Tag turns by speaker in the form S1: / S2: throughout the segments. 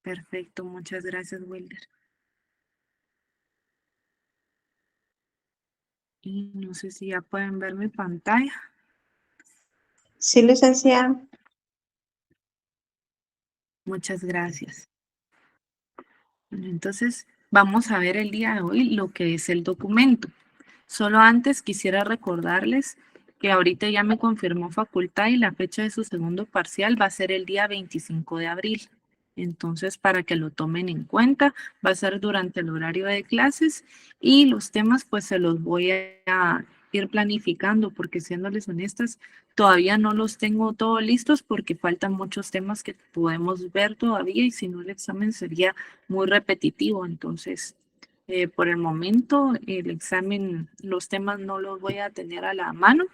S1: Perfecto, muchas gracias, Wilder. Y no sé si ya pueden ver mi pantalla.
S2: Sí, licenciada.
S1: Muchas gracias. Bueno, entonces, vamos a ver el día de hoy lo que es el documento. Solo antes quisiera recordarles que ahorita ya me confirmó facultad y la fecha de su segundo parcial va a ser el día 25 de abril. Entonces, para que lo tomen en cuenta, va a ser durante el horario de clases y los temas pues se los voy a ir planificando porque siéndoles honestas, todavía no los tengo todos listos porque faltan muchos temas que podemos ver todavía y si no el examen sería muy repetitivo. Entonces, por el momento, el examen, los temas no los voy a tener a la mano.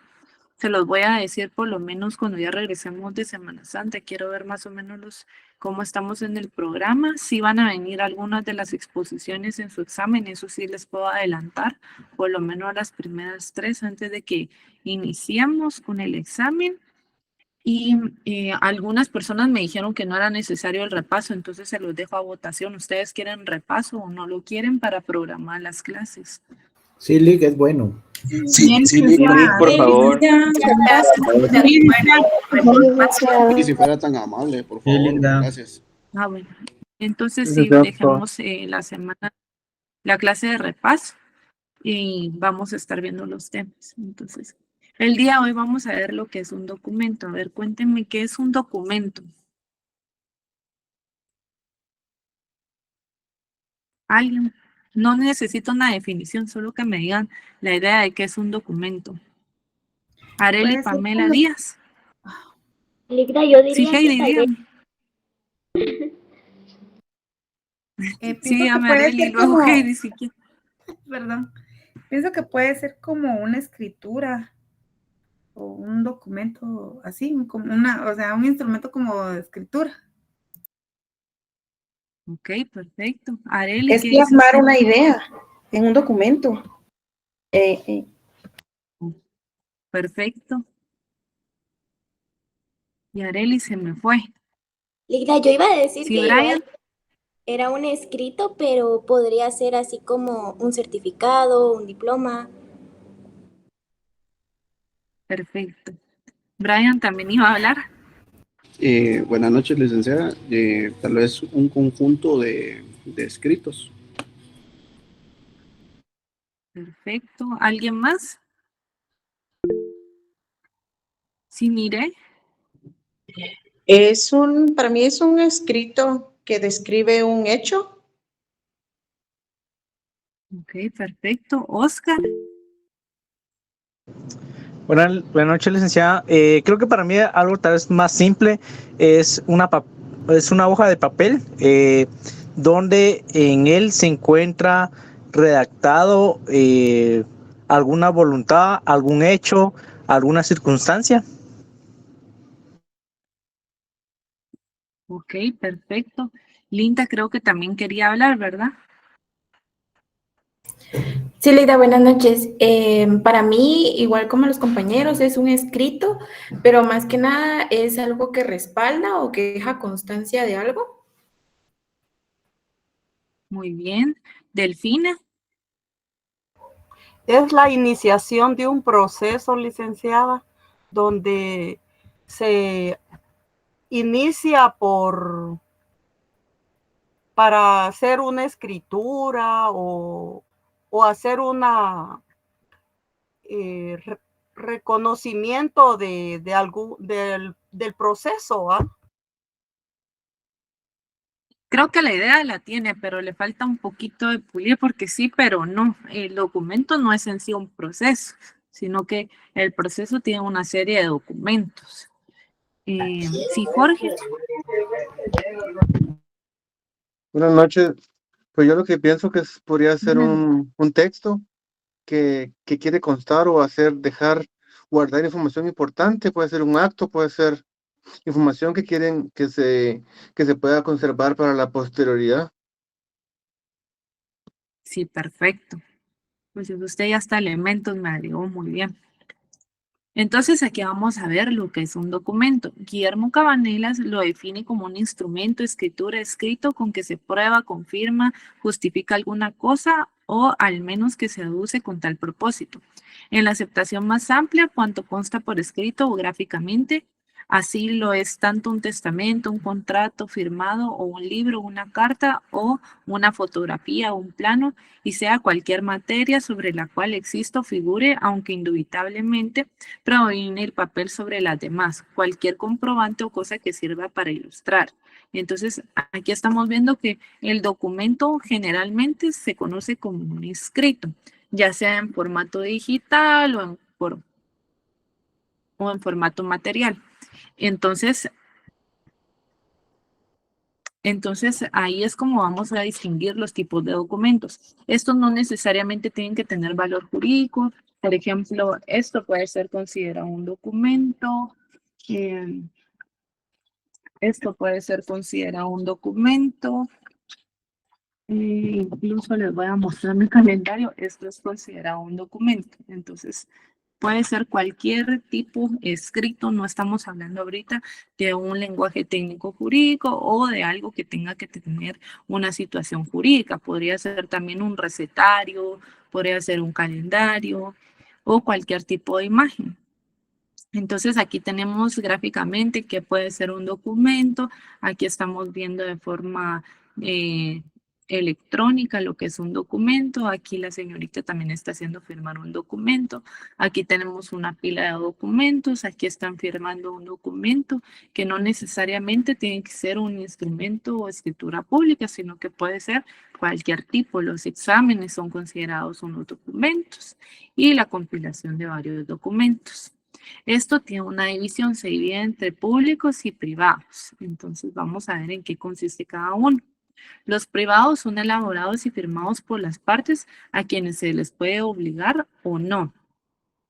S1: Se los voy a decir por lo menos cuando ya regresemos de Semana Santa. Quiero ver más o menos cómo estamos en el programa. Si van a venir algunas de las exposiciones en su examen, eso sí les puedo adelantar, por lo menos las primeras 3 antes de que iniciemos con el examen. Y algunas personas me dijeron que no era necesario el repaso, entonces se los dejo a votación. ¿Ustedes quieren repaso o no lo quieren para programar las clases?
S3: Sí, Lick, es bueno.
S4: Sí, Lick, por favor. Y si fuera tan amable, por
S3: Sí,
S4: favor.
S3: linda.
S4: Gracias.
S1: Ah, bueno. Entonces sí,
S3: Licenciado,
S1: dejemos la clase de repaso y vamos a estar viendo los temas. Entonces, el día de hoy vamos a ver lo que es un documento. A ver, cuéntenme qué es un documento. ¿Alguien? No necesito una definición, solo que me digan la idea de qué es un documento. Arely Pamela Díaz.
S5: Ligda, yo diría
S1: Sí, Heidi,
S5: que tal vez
S1: dígame.
S6: Pienso
S1: Sí,
S6: que
S1: llame
S6: puede
S1: Arely y
S6: ser
S1: luego
S6: como,
S1: Heidi si quiere.
S6: perdón, pienso que puede ser como una escritura o un documento así, como o sea, un instrumento como de escritura.
S1: Ok, perfecto. Arely,
S2: Es
S1: ¿qué dice
S2: plasmar
S1: usted?
S2: una idea en un documento.
S1: Perfecto. Y Arely se me fue.
S5: Ligda, yo iba a decir
S1: Sí,
S5: que
S1: Brian.
S5: igual era un escrito, pero podría ser así como un certificado, un diploma.
S1: Perfecto. Brian también iba a hablar.
S4: Buenas noches, licenciada. Tal vez un conjunto de escritos.
S1: Perfecto. ¿Alguien más? Sí, mire.
S2: Para mí es un escrito que describe un hecho.
S1: Ok, perfecto. Oscar.
S3: Buenas noches, licenciada. Creo que para mí algo tal vez más simple es es una hoja de papel donde en él se encuentra redactado alguna voluntad, algún hecho, alguna circunstancia.
S1: Ok, perfecto. Linda creo que también quería hablar, ¿verdad?
S7: Sí, Leida, buenas noches. Para mí, igual como los compañeros, es un escrito, pero más que nada es algo que respalda o que deja constancia de algo.
S1: Muy bien. Delfina.
S8: Es la iniciación de un proceso, licenciada, donde se inicia para hacer una escritura o hacer una reconocimiento del proceso.
S1: Creo que la idea la tiene, pero le falta un poquito de pulir porque sí, pero no. El documento no es en sí un proceso, sino que el proceso tiene una serie de documentos. Sí, Jorge.
S9: Buenas noches. Pues yo lo que pienso que podría ser un texto que quiere constar o dejar guardar información importante. Puede ser un acto, puede ser información que quieren que se pueda conservar para la posterioridad.
S1: Sí, perfecto. Pues usted ya hasta elementos me agregó muy bien. Entonces aquí vamos a ver lo que es un documento. Guillermo Cabanelas lo define como un instrumento, escritura, escrito con que se prueba, confirma, justifica alguna cosa o al menos que se aduce con tal propósito. En la aceptación más amplia, cuanto consta por escrito o gráficamente, así lo es tanto un testamento, un contrato firmado o un libro, una carta o una fotografía o un plano, y sea cualquier materia sobre la cual exista o figure, aunque indubitablemente predomine el papel sobre las demás, cualquier comprobante o cosa que sirva para ilustrar. Entonces, aquí estamos viendo que el documento generalmente se conoce como un escrito, ya sea en formato digital o en formato material. Entonces, ahí es como vamos a distinguir los tipos de documentos. Estos no necesariamente tienen que tener valor jurídico. Por ejemplo, esto puede ser considerado un documento. Esto puede ser considerado un documento. Incluso les voy a mostrar mi calendario. Esto es considerado un documento. Entonces, puede ser cualquier tipo escrito, no estamos hablando ahorita de un lenguaje técnico jurídico o de algo que tenga que tener una situación jurídica. Podría ser también un recetario, podría ser un calendario o cualquier tipo de imagen. Entonces aquí tenemos gráficamente que puede ser un documento. Aquí estamos viendo de forma electrónica lo que es un documento. Aquí la señorita también está haciendo firmar un documento. Aquí tenemos una pila de documentos. Aquí están firmando un documento que no necesariamente tiene que ser un instrumento o escritura pública, sino que puede ser cualquier tipo. Los exámenes son considerados unos documentos y la compilación de varios documentos. Esto tiene una división, se divide entre públicos y privados. Entonces vamos a ver en qué consiste cada uno. Los privados son elaborados y firmados por las partes a quienes se les puede obligar o no.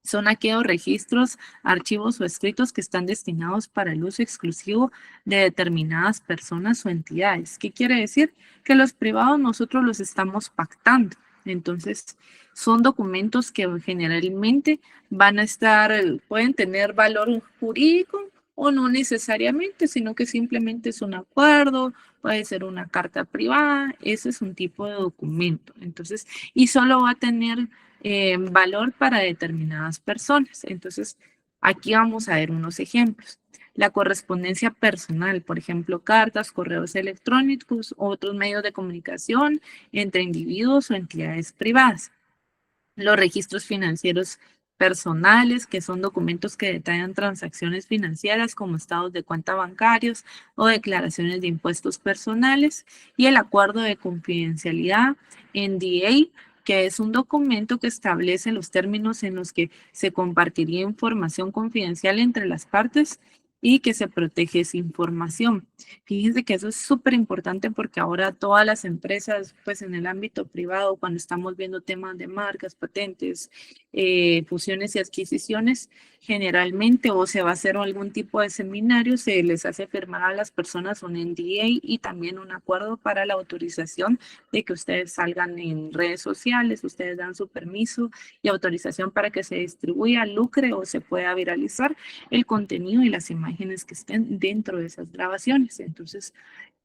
S1: Son aquellos registros, archivos o escritos que están destinados para el uso exclusivo de determinadas personas o entidades. ¿Qué quiere decir? Que los privados nosotros los estamos pactando. Entonces, son documentos que generalmente van a estar, pueden tener valor jurídico o no necesariamente, sino que simplemente es un acuerdo, puede ser una carta privada, ese es un tipo de documento. Entonces, y solo va a tener valor para determinadas personas. Entonces, aquí vamos a ver unos ejemplos. La correspondencia personal, por ejemplo, cartas, correos electrónicos, otros medios de comunicación entre individuos o entidades privadas. Los registros financieros personales, que son documentos que detallan transacciones financieras como estados de cuenta bancarios o declaraciones de impuestos personales, y el acuerdo de confidencialidad, NDA, que es un documento que establece los términos en los que se compartiría información confidencial entre las partes y que se protege esa información. Fíjense que eso es súper importante porque ahora todas las empresas, pues en el ámbito privado, cuando estamos viendo temas de marcas, patentes, fusiones y adquisiciones, generalmente o se va a hacer algún tipo de seminario, se les hace firmar a las personas un NDA y también un acuerdo para la autorización de que ustedes salgan en redes sociales, ustedes dan su permiso y autorización para que se distribuya, lucre o se pueda viralizar el contenido y las imágenes que estén dentro de esas grabaciones. Entonces,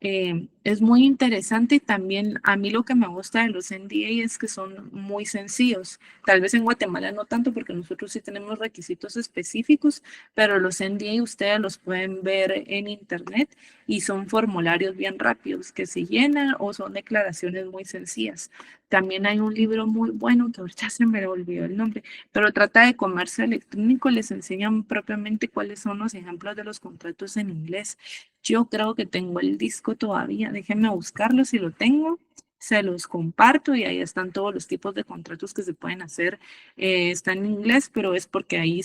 S1: es muy interesante y también a mí lo que me gusta de los NDA es que son muy sencillos. Tal vez en Guatemala no tanto porque nosotros sí tenemos requisitos específicos, pero los NDA ustedes los pueden ver en internet y son formularios bien rápidos que se llenan o son declaraciones muy sencillas. También hay un libro muy bueno que ahorita se me olvidó el nombre, pero trata de comercio electrónico, les enseñan propiamente cuáles son los ejemplos de los contratos en inglés. Yo creo que tengo el disco todavía, déjenme buscarlo si lo tengo, se los comparto y ahí están todos los tipos de contratos que se pueden hacer. Está en inglés, pero es porque ahí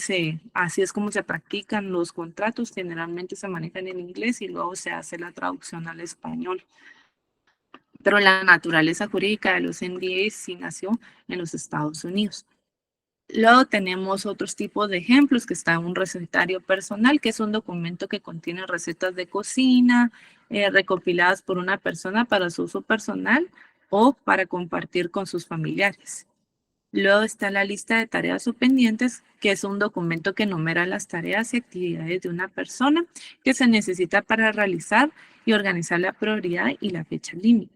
S1: así es como se practican los contratos, generalmente se manejan en inglés y luego se hace la traducción al español. Pero la naturaleza jurídica de los NDAs sí nació en los Estados Unidos. Luego tenemos otros tipos de ejemplos, que está un recetario personal, que es un documento que contiene recetas de cocina recopiladas por una persona para su uso personal o para compartir con sus familiares. Luego está la lista de tareas o pendientes, que es un documento que enumera las tareas y actividades de una persona que se necesita para realizar y organizar la prioridad y la fecha límite.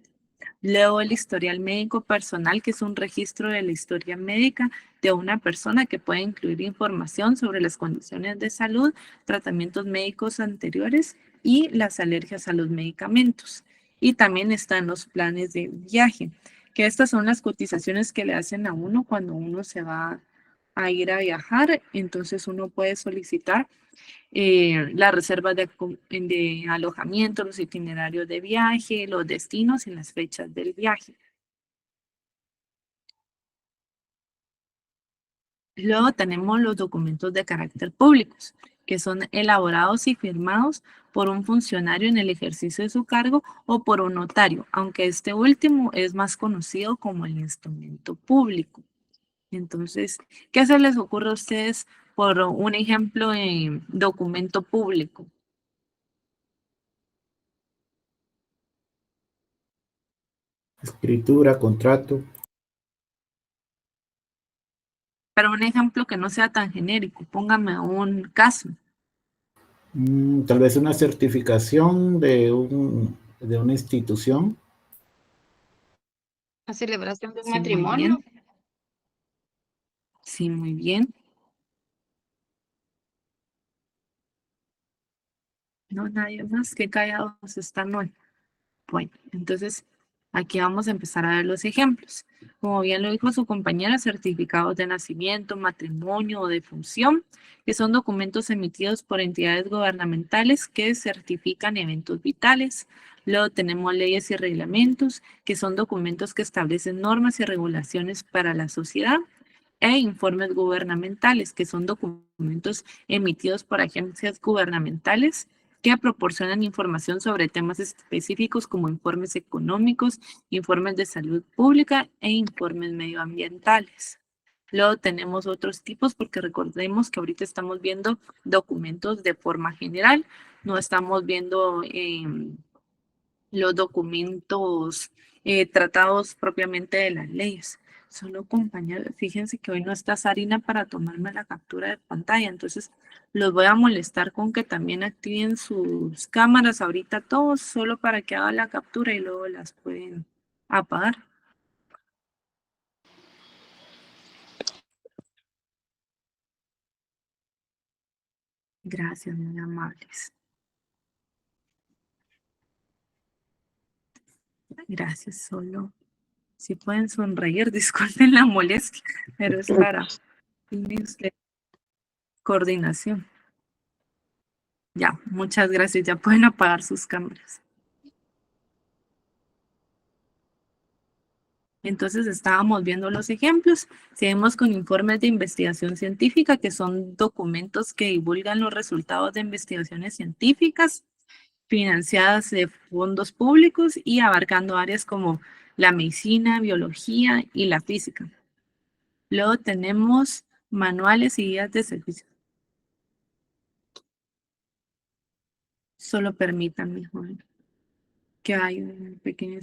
S1: Luego el historial médico personal, que es un registro de la historia médica de una persona que puede incluir información sobre las condiciones de salud, tratamientos médicos anteriores y las alergias a los medicamentos. Y también están los planes de viaje, que estas son las cotizaciones que le hacen a uno cuando uno se va a ir a viajar. Entonces uno puede solicitar las reservas de alojamiento, los itinerarios de viaje, los destinos y las fechas del viaje. Luego tenemos los documentos de carácter público, que son elaborados y firmados por un funcionario en el ejercicio de su cargo o por un notario, aunque este último es más conocido como el instrumento público. Entonces, ¿qué se les ocurre a ustedes por un ejemplo de documento público?
S10: Escritura, contrato.
S1: Pero un ejemplo que no sea tan genérico, póngame un caso.
S10: Tal vez una certificación de una institución.
S7: La celebración de un
S1: Sí, muy
S7: matrimonio.
S1: bien. Sí, muy bien. No, nadie más, que callados están hoy. Bueno, entonces aquí vamos a empezar a ver los ejemplos. Como bien lo dijo su compañera, certificados de nacimiento, matrimonio o defunción, que son documentos emitidos por entidades gubernamentales que certifican eventos vitales. Luego tenemos leyes y reglamentos, que son documentos que establecen normas y regulaciones para la sociedad. E informes gubernamentales, que son documentos emitidos por agencias gubernamentales que proporcionan información sobre temas específicos como informes económicos, informes de salud pública e informes medioambientales. Luego tenemos otros tipos porque recordemos que ahorita estamos viendo documentos de forma general, no estamos viendo los documentos tratados propiamente de las leyes. Solo compañeros, fíjense que hoy no está Sarina para tomarme la captura de pantalla, entonces los voy a molestar con que también activen sus cámaras ahorita todos, solo para que haga la captura y luego las pueden apagar. Gracias, muy amables. Gracias, solo si pueden sonreír, disculpen la molestia, pero es para fines de coordinación. Ya, muchas gracias. Ya pueden apagar sus cámaras. Entonces estábamos viendo los ejemplos. Seguimos con informes de investigación científica, que son documentos que divulgan los resultados de investigaciones científicas financiadas de fondos públicos y abarcando áreas como la medicina, biología y la física. Luego tenemos manuales y guías de servicio. Solo permítanme, joven, que hay un pequeño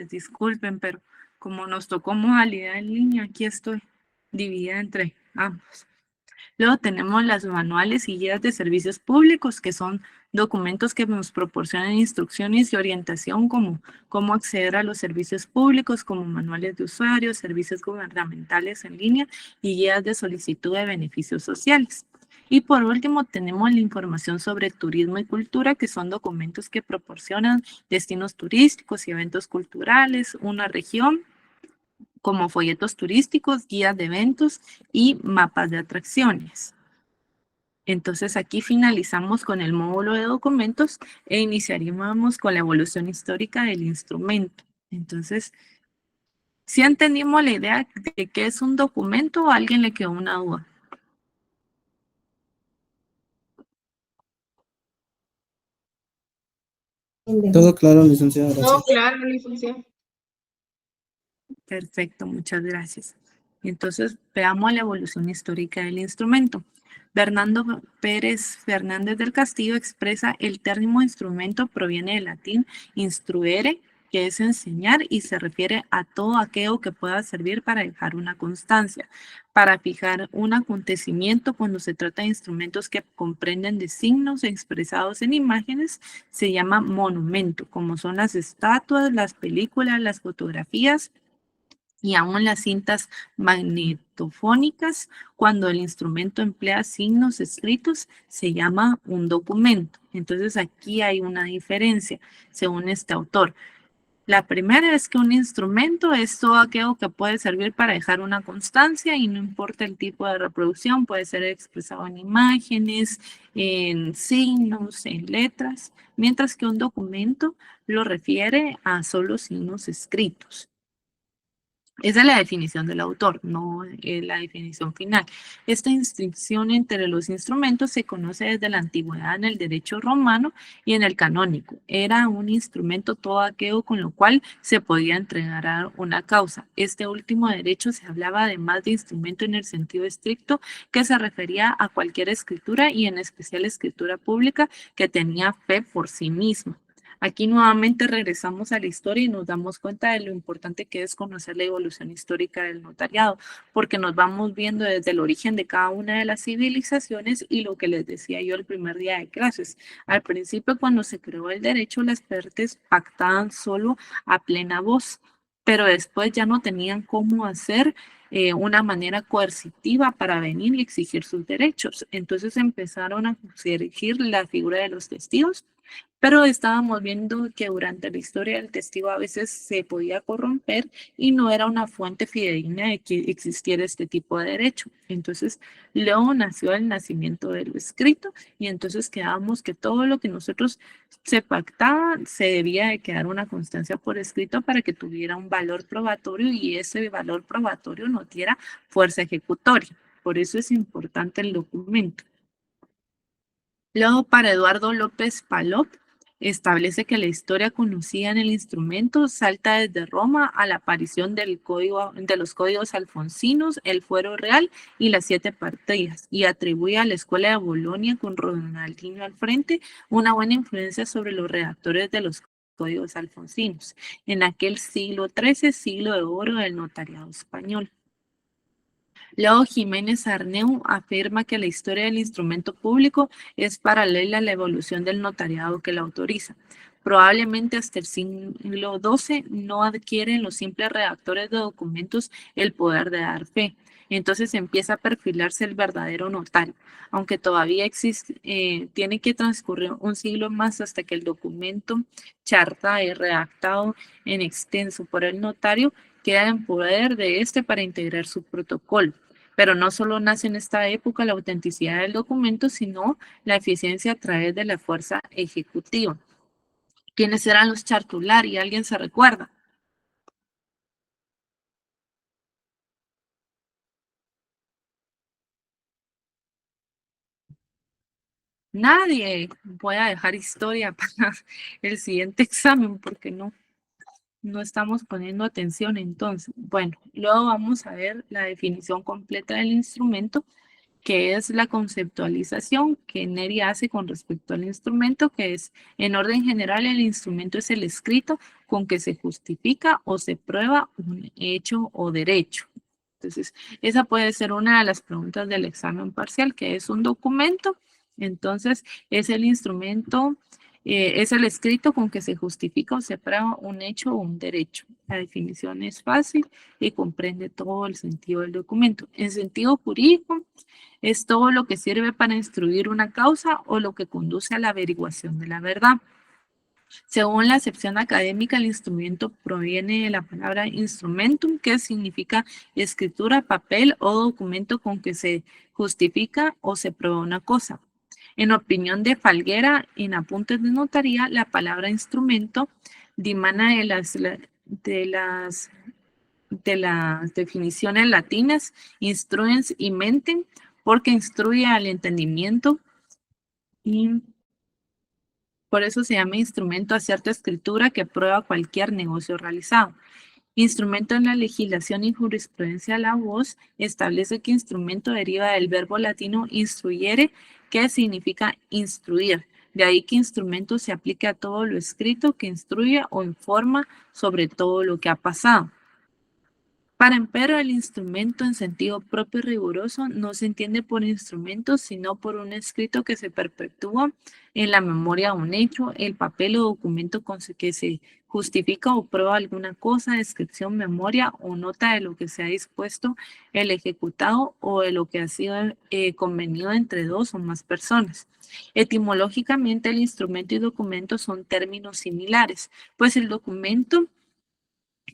S1: estudiantes, disculpen, pero como nos tocó modalidad en línea, aquí estoy dividida entre ambos. Luego tenemos las manuales y guías de servicios públicos, que son documentos que nos proporcionan instrucciones y orientación como cómo acceder a los servicios públicos, como manuales de usuarios, servicios gubernamentales en línea y guías de solicitud de beneficios sociales. Y por último, tenemos la información sobre turismo y cultura, que son documentos que proporcionan destinos turísticos y eventos culturales, una región, como folletos turísticos, guías de eventos y mapas de atracciones. Entonces aquí finalizamos con el módulo de documentos e iniciaríamos con la evolución histórica del instrumento. Entonces, ¿sí entendimos la idea de qué es un documento o a alguien le quedó una duda?
S11: Todo claro, licenciada,
S7: No,
S11: gracias.
S7: claro, licenciado.
S1: Perfecto, muchas gracias. Entonces, veamos la evolución histórica del instrumento. Bernardo Pérez Fernández del Castillo expresa el término instrumento proviene del latín instruere, que es enseñar y se refiere a todo aquello que pueda servir para dejar una constancia, para fijar un acontecimiento. Cuando se trata de instrumentos que comprenden de signos expresados en imágenes, se llama monumento, como son las estatuas, las películas, las fotografías, y aún las cintas magnetofónicas. Cuando el instrumento emplea signos escritos, se llama un documento. Entonces aquí hay una diferencia, según este autor. La primera es que un instrumento es todo aquello que puede servir para dejar una constancia y no importa el tipo de reproducción, puede ser expresado en imágenes, en signos, en letras, mientras que un documento lo refiere a solo signos escritos. Esa es la definición del autor, no la definición final. Esta distinción entre los instrumentos se conoce desde la antigüedad en el derecho romano y en el canónico. Era un instrumento todo aquello con lo cual se podía entregar a una causa. Este último derecho se hablaba además de instrumento en el sentido estricto, que se refería a cualquier escritura y en especial escritura pública que tenía fe por sí misma. Aquí nuevamente regresamos a la historia y nos damos cuenta de lo importante que es conocer la evolución histórica del notariado, porque nos vamos viendo desde el origen de cada una de las civilizaciones y lo que les decía yo el primer día de clases. Al principio, cuando se creó el derecho, las partes pactaban solo a plena voz, pero después ya no tenían cómo hacer una manera coercitiva para venir y exigir sus derechos. Entonces empezaron a surgir la figura de los testigos, pero estábamos viendo que durante la historia el testigo a veces se podía corromper y no era una fuente fidedigna de que existiera este tipo de derecho. Entonces, luego nació el nacimiento de lo escrito y entonces quedamos que todo lo que nosotros se pactaba se debía de quedar una constancia por escrito para que tuviera un valor probatorio y ese valor probatorio no diera fuerza ejecutoria. Por eso es importante el documento. Luego, para Eduardo López Palop, establece que la historia conocida en el instrumento salta desde Roma a la aparición de los códigos alfonsinos, el fuero real y las 7 partidas, y atribuye a la escuela de Bolonia, con Ronaldinho al frente, una buena influencia sobre los redactores de los códigos alfonsinos, en aquel siglo XIII, siglo de oro del notariado español. Luego Jiménez Arneu afirma que la historia del instrumento público es paralela a la evolución del notariado que la autoriza. Probablemente hasta el siglo XII no adquieren los simples redactores de documentos el poder de dar fe. Entonces empieza a perfilarse el verdadero notario, aunque todavía existe, tiene que transcurrir un siglo más hasta que el documento charta y redactado en extenso por el notario queda en poder de este para integrar su protocolo. Pero no solo nace en esta época la autenticidad del documento, sino la eficiencia a través de la fuerza ejecutiva. ¿Quiénes eran los chartulari? ¿Alguien se recuerda? Nadie. Voy a dejar historia para el siguiente examen porque no estamos poniendo atención entonces. Bueno, luego vamos a ver la definición completa del instrumento que es la conceptualización que Neri hace con respecto al instrumento, que es, en orden general, el instrumento es el escrito con que se justifica o se prueba un hecho o derecho. Entonces, esa puede ser una de las preguntas del examen parcial, que es un documento. Entonces, es el instrumento, es el escrito con que se justifica o se prueba un hecho o un derecho. La definición es fácil y comprende todo el sentido del documento. En sentido jurídico, es todo lo que sirve para instruir una causa o lo que conduce a la averiguación de la verdad. Según la acepción académica, el instrumento proviene de la palabra instrumentum, que significa escritura, papel o documento con que se justifica o se prueba una cosa. En opinión de Falguera, en Apuntes de Notaría, la palabra instrumento dimana de las definiciones latinas instruens y mentem, porque instruye al entendimiento y por eso se llama instrumento a cierta escritura que prueba cualquier negocio realizado. Instrumento en la legislación y jurisprudencia la voz establece que instrumento deriva del verbo latino instruyere, que significa instruir. De ahí que instrumento se aplique a todo lo escrito que instruye o informa sobre todo lo que ha pasado. Para empero, el instrumento en sentido propio y riguroso no se entiende por instrumento, sino por un escrito que se perpetúa en la memoria de un hecho, el papel o documento con que se justifica o prueba alguna cosa, descripción, memoria o nota de lo que se ha dispuesto el ejecutado o de lo que ha sido convenido entre dos o más personas. Etimológicamente, el instrumento y documento son términos similares, pues el documento,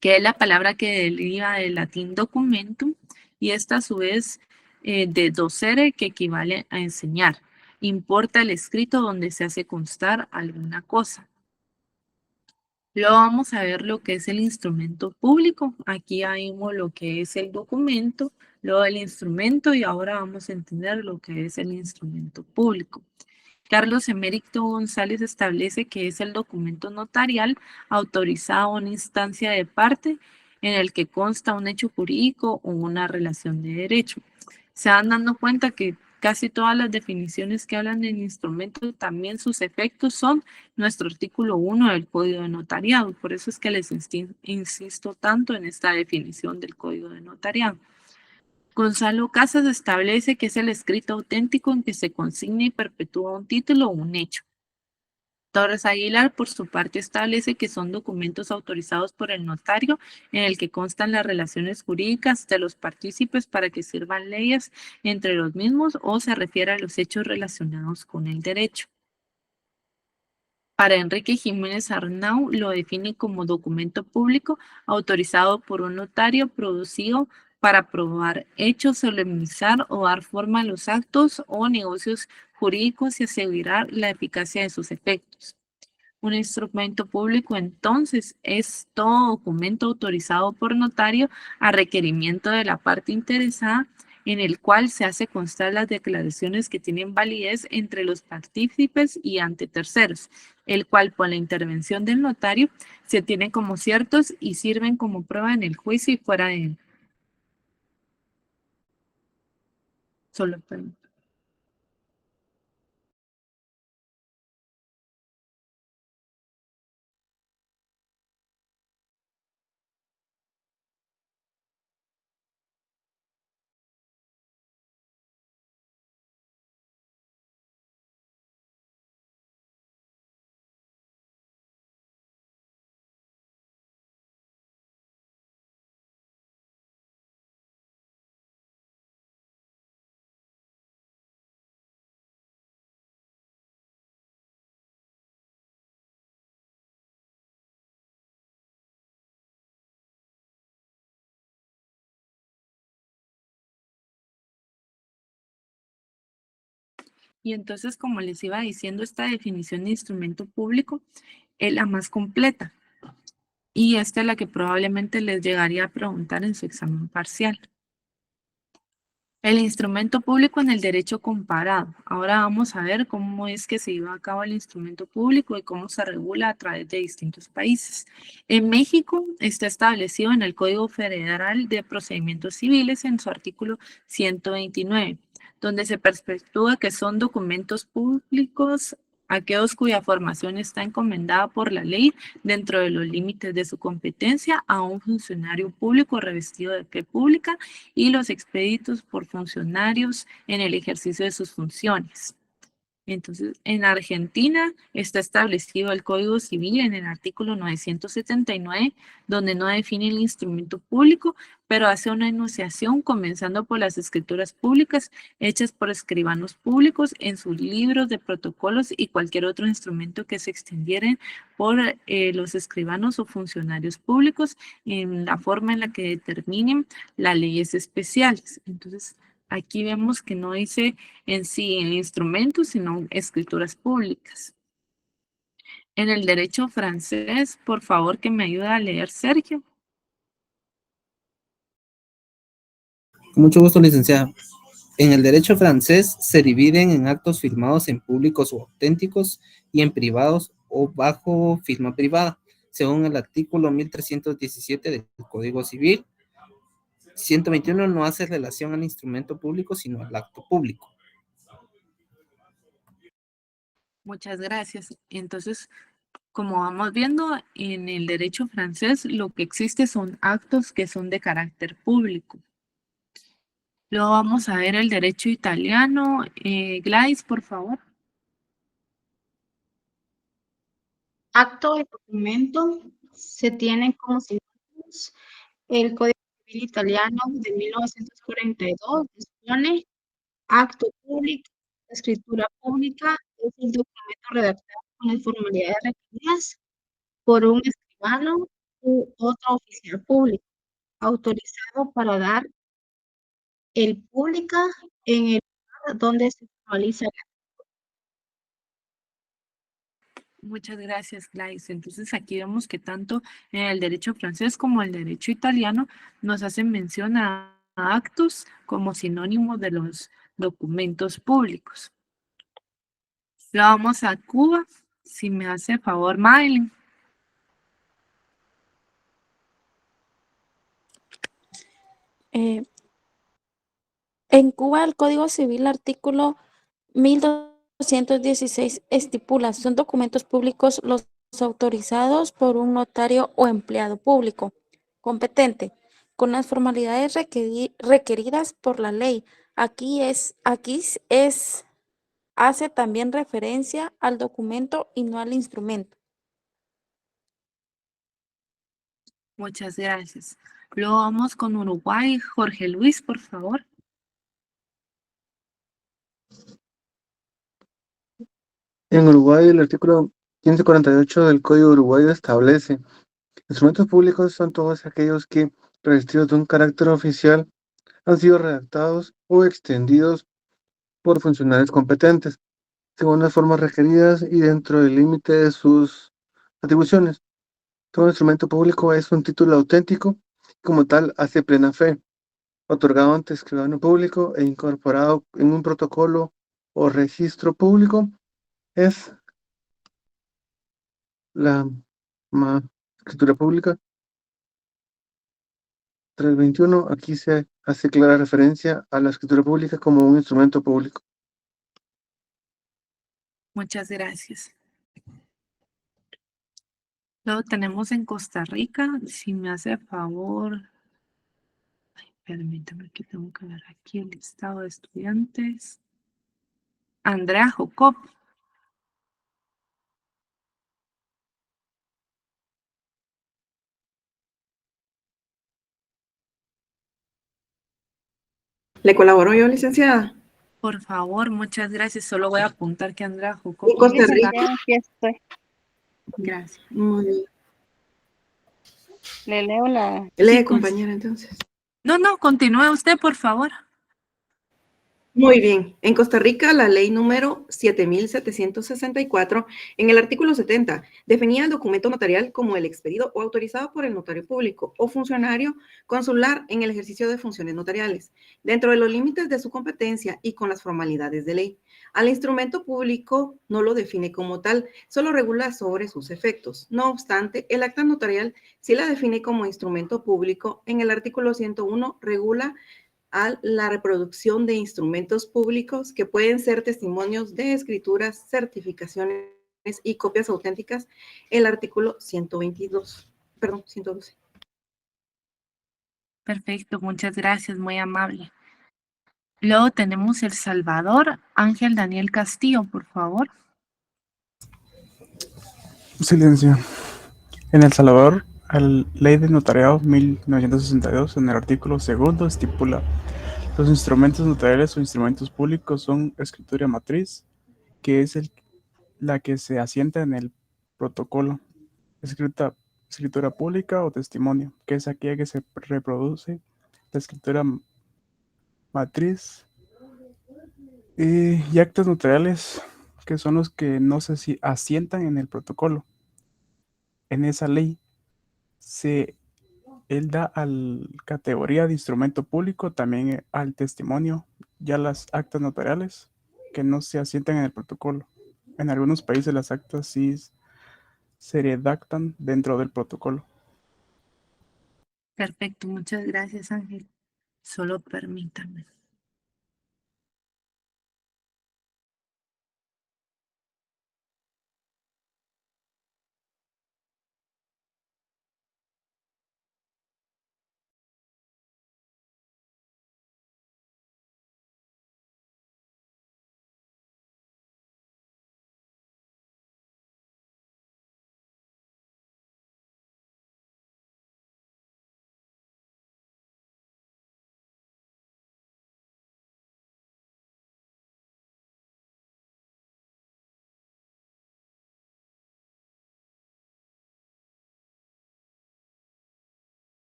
S1: que es la palabra que deriva del latín documentum, y esta a su vez de docere, que equivale a enseñar. Importa el escrito donde se hace constar alguna cosa. Luego vamos a ver lo que es el instrumento público. Aquí vimos lo que es el documento, luego el instrumento, y ahora vamos a entender lo que es el instrumento público. Carlos Emérito González establece que es el documento notarial autorizado a una instancia de parte en el que consta un hecho jurídico o una relación de derecho. Se van dando cuenta que casi todas las definiciones que hablan del instrumento, también sus efectos son nuestro artículo 1 del Código de Notariado. Por eso es que les insisto tanto en esta definición del Código de Notariado. Gonzalo Casas establece que es el escrito auténtico en que se consigna y perpetúa un título o un hecho. Torres Aguilar, por su parte, establece que son documentos autorizados por el notario en el que constan las relaciones jurídicas de los partícipes para que sirvan leyes entre los mismos o se refiere a los hechos relacionados con el derecho. Para Enrique Jiménez Arnau lo define como documento público autorizado por un notario producido para probar hechos, solemnizar o dar forma a los actos o negocios jurídicos y asegurar la eficacia de sus efectos. Un instrumento público, entonces, es todo documento autorizado por notario a requerimiento de la parte interesada, en el cual se hace constar las declaraciones que tienen validez entre los partícipes y ante terceros, el cual por la intervención del notario se tienen como ciertos y sirven como prueba en el juicio y fuera de él. Solo pregunto. Y entonces, como les iba diciendo, esta definición de instrumento público es la más completa. Y esta es la que probablemente les llegaría a preguntar en su examen parcial. El instrumento público en el derecho comparado. Ahora vamos a ver cómo es que se lleva a cabo el instrumento público y cómo se regula a través de distintos países. En México está establecido en el Código Federal de Procedimientos Civiles en su artículo 129. donde se perpetúa que son documentos públicos aquellos cuya formación está encomendada por la ley dentro de los límites de su competencia a un funcionario público revestido de fe pública y los expeditos por funcionarios en el ejercicio de sus funciones. Entonces, en Argentina está establecido el Código Civil en el artículo 979, donde no define el instrumento público, pero hace una enunciación comenzando por las escrituras públicas hechas por escribanos públicos en sus libros de protocolos y cualquier otro instrumento que se extendieren por los escribanos o funcionarios públicos en la forma en la que determinen las leyes especiales. Entonces, aquí vemos que no dice en sí el instrumento, sino escrituras públicas. En el derecho francés, por favor, que me ayude a leer, Sergio.
S11: Con mucho gusto, licenciada. En el derecho francés se dividen en actos firmados en públicos o auténticos y en privados o bajo firma privada, según el artículo 1317 del Código Civil. 121 no hace relación al instrumento público, sino al acto público.
S1: Muchas gracias. Entonces, como vamos viendo, en el derecho francés lo que existe son actos que son de carácter público. Luego vamos a ver el derecho italiano. Gladys, por favor.
S12: Acto y documento se tienen como sinónimos. El Código Civil italiano de 1942 dispone: acto público, escritura pública es el documento redactado con las formalidades requeridas por un escribano u otro oficial público, autorizado para dar el pública en el lugar donde se formaliza el acto.
S1: Muchas gracias, Gladys. Entonces aquí vemos que tanto en el derecho francés como el derecho italiano nos hacen mención a actos como sinónimo de los documentos públicos. Luego vamos a Cuba. Si me hace favor, Maylin.
S13: En Cuba, el Código Civil, artículo 1216, estipula: son documentos públicos los autorizados por un notario o empleado público competente, con las formalidades requeridas por la ley. Aquí hace también referencia al documento y no al instrumento.
S1: Muchas gracias. Luego vamos con Uruguay. Jorge Luis, por favor.
S9: En Uruguay, el artículo 1548 del Código Uruguayo establece: instrumentos públicos son todos aquellos que, revestidos de un carácter oficial, han sido redactados o extendidos por funcionarios competentes, según las formas requeridas y dentro del límite de sus atribuciones. Todo instrumento público es un título auténtico y como tal hace plena fe, otorgado ante escribano público e incorporado en un protocolo o registro público. Es la escritura pública 321. Aquí se hace clara referencia a la escritura pública como un instrumento público.
S1: Muchas gracias. Luego tenemos en Costa Rica, si me hace favor. Ay, permítame que tengo que ver aquí el listado de estudiantes. Andrea Jacob.
S2: ¿Le colaboro yo, licenciada?
S1: Por favor, muchas gracias. Solo voy a apuntar que Andrea Jacob.
S2: En Costa Rica.
S1: Gracias.
S2: Muy bien.
S14: Le leo la...
S2: Lee, compañera, entonces.
S1: No, continúe usted, por favor.
S2: Muy bien. En Costa Rica, la ley número 7764, en el artículo 70, definía el documento notarial como el expedido o autorizado por el notario público o funcionario consular en el ejercicio de funciones notariales, dentro de los límites de su competencia y con las formalidades de ley. Al instrumento público no lo define como tal, solo regula sobre sus efectos. No obstante, el acta notarial sí la define como instrumento público. En el artículo 101 regula a la reproducción de instrumentos públicos que pueden ser testimonios de escrituras, certificaciones y copias auténticas, el artículo 112.
S1: Perfecto, muchas gracias, muy amable. Luego tenemos El Salvador, Ángel Daniel Castillo, por favor.
S14: Silencio. En El Salvador, la Ley de Notariado 1962, en el artículo 2, estipula: los instrumentos notariales o instrumentos públicos son escritura matriz, que es la que se asienta en el protocolo, escritura pública o testimonio, que es aquella que se reproduce la escritura matriz, y actos notariales, que son los que no se asientan en el protocolo. En esa ley él da a la categoría de instrumento público también al testimonio, ya las actas notariales que no se asientan en el protocolo. En algunos países las actas sí se redactan dentro del protocolo.
S1: Perfecto, muchas gracias, Ángel. Solo permítame.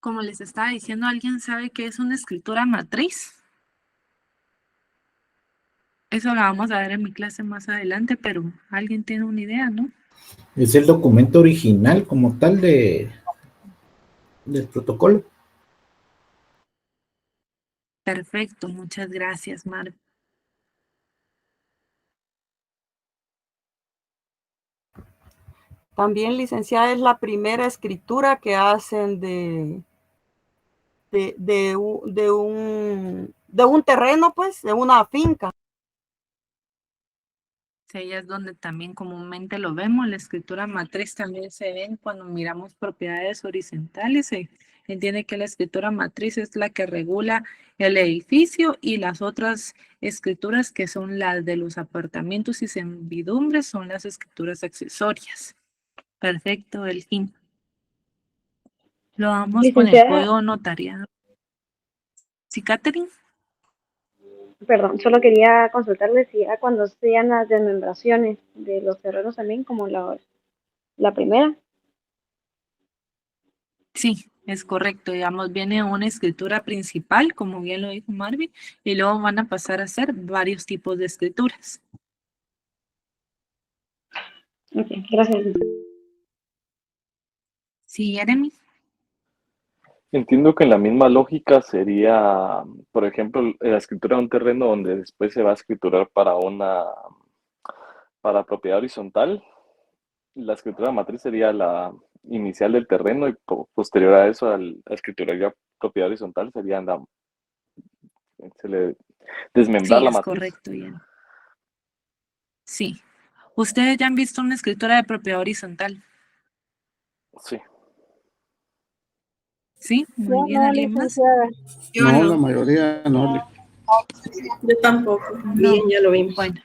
S1: Como les estaba diciendo, ¿alguien sabe qué es una escritura matriz? Eso lo vamos a ver en mi clase más adelante, pero alguien tiene una idea, ¿no?
S10: Es el documento original como tal del protocolo.
S1: Perfecto, muchas gracias, Mar.
S8: También, licenciada, es la primera escritura que hacen de un terreno, pues, de una finca.
S1: Sí, ahí es donde también comúnmente lo vemos. La escritura matriz también se ven cuando miramos propiedades horizontales. Se entiende que la escritura matriz es la que regula el edificio y las otras escrituras que son las de los apartamentos y servidumbres son las escrituras accesorias. Perfecto, Elgin. Lo vamos con el
S15: Licenciada,
S1: código notariado. ¿Sí, Catherine?
S15: perdón, solo quería consultarle si ya cuando sean las desmembraciones de los terrenos también, como la primera.
S1: Sí, es correcto. Digamos, viene una escritura principal, como bien lo dijo Marvin, y luego van a pasar a ser varios tipos de escrituras.
S15: Ok, gracias.
S1: Sí, Jeremy.
S16: Entiendo que la misma lógica sería, por ejemplo, la escritura de un terreno donde después se va a escriturar para propiedad horizontal. La escritura matriz sería la inicial del terreno y posterior a eso, la escritura de propiedad horizontal sería se le desmembrar
S1: Sí,
S16: la
S1: es
S16: matriz.
S1: correcto, Ian. Sí. ¿Ustedes ya han visto una escritura de propiedad horizontal?
S16: Sí.
S1: Sí, muy
S15: Yo
S1: bien.
S15: no,
S1: ¿Alguien más?
S15: licenciada.
S4: No, la mayoría no.
S2: Yo tampoco.
S1: No.
S2: Bien, ya lo vimos.
S1: Bueno.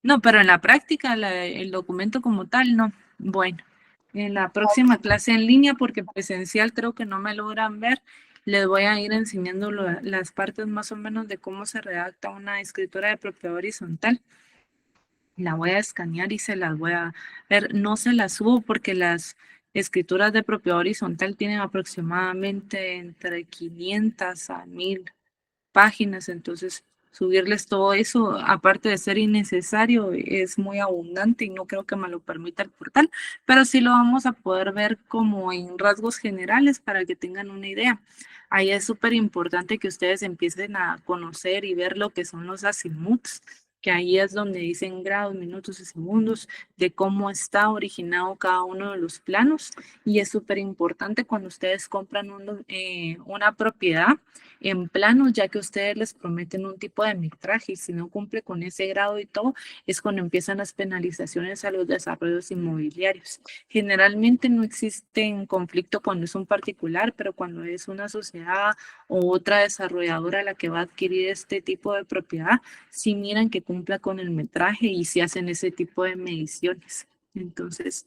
S1: No, pero en la práctica, el documento como tal, no. Bueno, en la próxima clase en línea, porque presencial creo que no me logran ver, les voy a ir enseñando las partes más o menos de cómo se redacta una escritura de propiedad horizontal. La voy a escanear y se las voy a ver. No se las subo porque las escrituras de propiedad horizontal tienen aproximadamente entre 500 a 1000 páginas, entonces subirles todo eso, aparte de ser innecesario, es muy abundante y no creo que me lo permita el portal, pero sí lo vamos a poder ver como en rasgos generales para que tengan una idea. Ahí es súper importante que ustedes empiecen a conocer y ver lo que son los azimuths, que ahí es donde dicen grados, minutos y segundos, de cómo está originado cada uno de los planos. Y es súper importante cuando ustedes compran una propiedad en planos, ya que ustedes les prometen un tipo de metraje y si no cumple con ese grado y todo, es cuando empiezan las penalizaciones a los desarrollos inmobiliarios. Generalmente no existe conflicto cuando es un particular, pero cuando es una sociedad o otra desarrolladora la que va a adquirir este tipo de propiedad, sí miran que cumpla con el metraje y sí hacen ese tipo de mediciones. Entonces,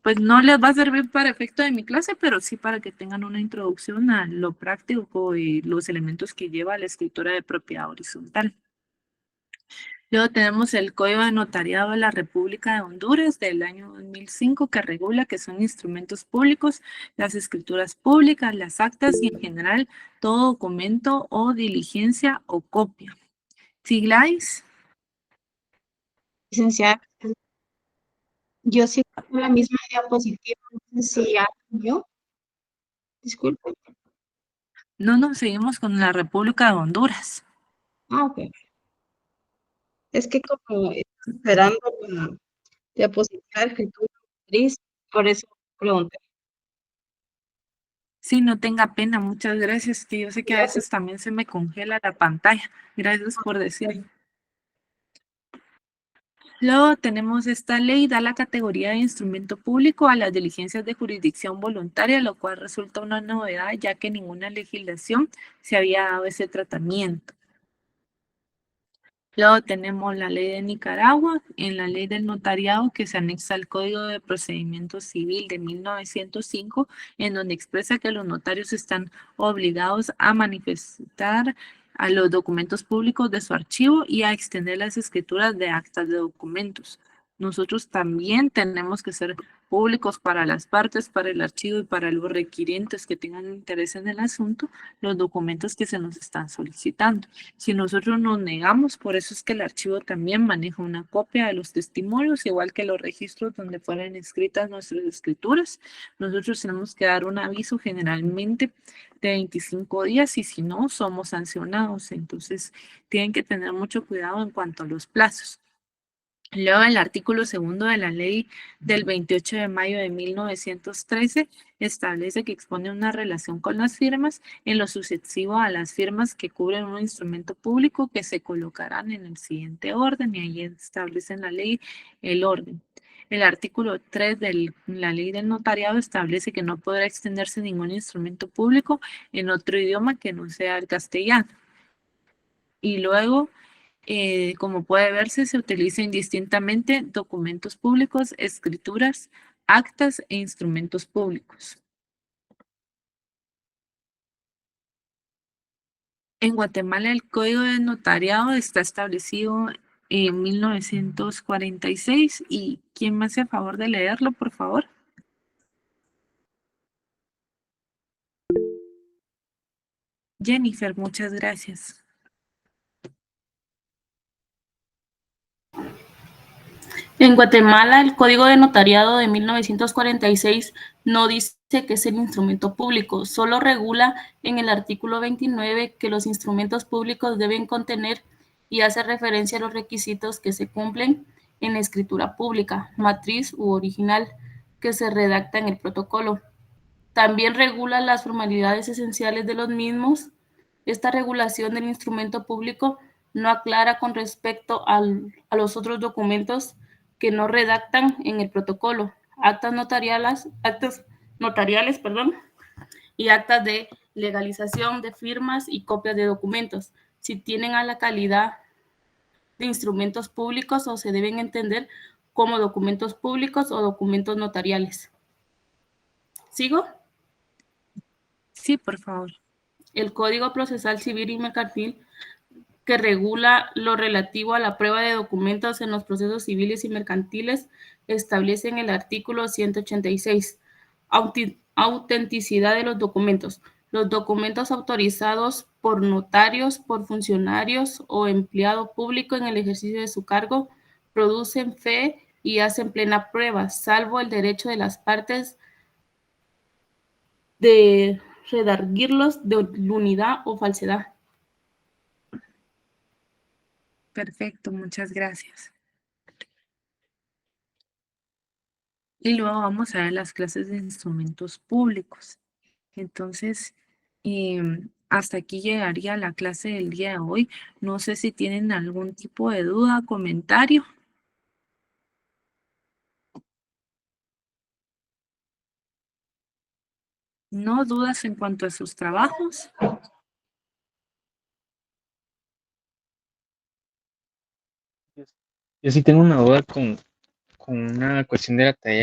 S1: pues no les va a servir para efecto de mi clase, pero sí para que tengan una introducción a lo práctico y los elementos que lleva la escritura de propiedad horizontal. Luego tenemos el Código de Notariado de la República de Honduras del año 2005 que regula que son instrumentos públicos, las escrituras públicas, las actas y en general todo documento o diligencia o copia. ¿Sí, Gladys?
S12: Licenciada, yo sí tengo la misma diapositiva, no sé si ya yo. Disculpe.
S1: No, seguimos con la República de Honduras.
S12: Ah, ok. Es que como estoy esperando la diapositiva de escritura matriz, por eso pregunté.
S1: Sí, no tenga pena, muchas gracias, que yo sé que a veces también se me congela la pantalla. Gracias por decirlo. Luego tenemos esta ley, da la categoría de instrumento público a las diligencias de jurisdicción voluntaria, lo cual resulta una novedad, ya que ninguna legislación se había dado ese tratamiento. Luego tenemos la ley de Nicaragua, en la ley del notariado que se anexa al Código de Procedimiento Civil de 1905, en donde expresa que los notarios están obligados a manifestar a los documentos públicos de su archivo y a extender las escrituras de actas de documentos. Nosotros también tenemos que ser públicos para las partes, para el archivo y para los requirientes que tengan interés en el asunto, los documentos que se nos están solicitando. Si nosotros nos negamos, por eso es que el archivo también maneja una copia de los testimonios, igual que los registros donde fueran escritas nuestras escrituras. Nosotros tenemos que dar un aviso generalmente de 25 días y si no, somos sancionados. Entonces, tienen que tener mucho cuidado en cuanto a los plazos. Luego, el artículo 2 de la ley del 28 de mayo de 1913 establece que expone una relación con las firmas en lo sucesivo a las firmas que cubren un instrumento público que se colocarán en el siguiente orden y ahí establece en la ley el orden. El artículo 3 de la ley del notariado establece que no podrá extenderse ningún instrumento público en otro idioma que no sea el castellano. Y luego, como puede verse, se utilizan indistintamente documentos públicos, escrituras, actas e instrumentos públicos. En Guatemala, el Código de Notariado está establecido en 1946. ¿Y quién me hace el favor de leerlo, por favor? Jennifer, muchas gracias.
S17: En Guatemala, el Código de Notariado de 1946 no dice que es el instrumento público, solo regula en el artículo 29 que los instrumentos públicos deben contener y hace referencia a los requisitos que se cumplen en la escritura pública, matriz u original, que se redacta en el protocolo. También regula las formalidades esenciales de los mismos. Esta regulación del instrumento público no aclara con respecto a los otros documentos que no redactan en el protocolo, actas notariales, y actas de legalización de firmas y copias de documentos, si tienen a la calidad de instrumentos públicos o se deben entender como documentos públicos o documentos notariales. ¿Sigo?
S1: Sí, por favor.
S17: El Código Procesal Civil y Mercantil, que regula lo relativo a la prueba de documentos en los procesos civiles y mercantiles, establece en el artículo 186, autenticidad de los documentos. Los documentos autorizados por notarios, por funcionarios o empleado público en el ejercicio de su cargo producen fe y hacen plena prueba, salvo el derecho de las partes de redarguirlos de nulidad o falsedad.
S1: Perfecto, muchas gracias. Y luego vamos a ver las clases de instrumentos públicos. Entonces, hasta aquí llegaría la clase del día de hoy. No sé si tienen algún tipo de duda, comentario. ¿No dudas en cuanto a sus trabajos?
S3: Yo sí tengo una duda con una cuestión de la tarea.